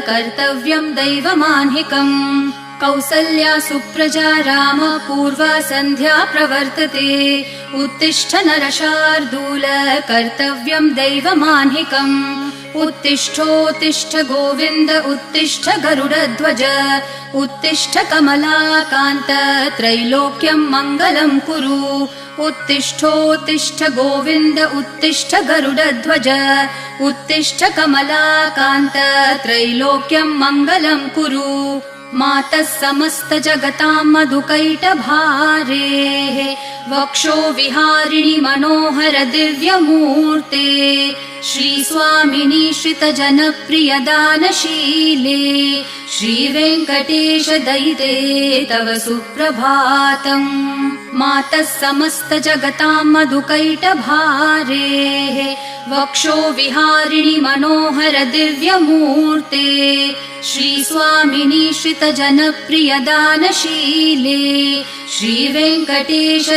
कर्तव्यम् दैवमाह्निकम् कौसल्या सुप्रजा राम पूर्वा सन्ध्या प्रवर्तते उत्तिष्ठ नरशार्दूल कर्तव्यम् दैवमाह्निकम् उत्तिष्ठोत्तिष्ठ गोविन्द उत्तिष्ठ गरुडध्वज उत्तिष्ठ कमलाकान्त त्रैलोक्यम् मङ्गलम् कुरु उत्तिष्ठोत्तिष्ठ गोविन्द उत्तिष्ठ गरुडध्वज उत्तिष्ठ कमलाकान्त त्रैलोक्यम् मङ्गलम् कुरु मातः समस्त जगताम् मधुकैटभारेः वक्षो विहारिणि मनोहर दिव्यमूर्ते श्रीस्वामिनि श्रितजनप्रिय दानशीले श्रीवेङ्कटेश दयिते तव सुप्रभातम् मातः समस्त जगताम् मधुकैटभारेः वक्षो विहारिणि मनोहर दिव्यमूर्ते श्रीस्वामिनि श्रितजनप्रिय दानशीले श्रीवेङ्कटेश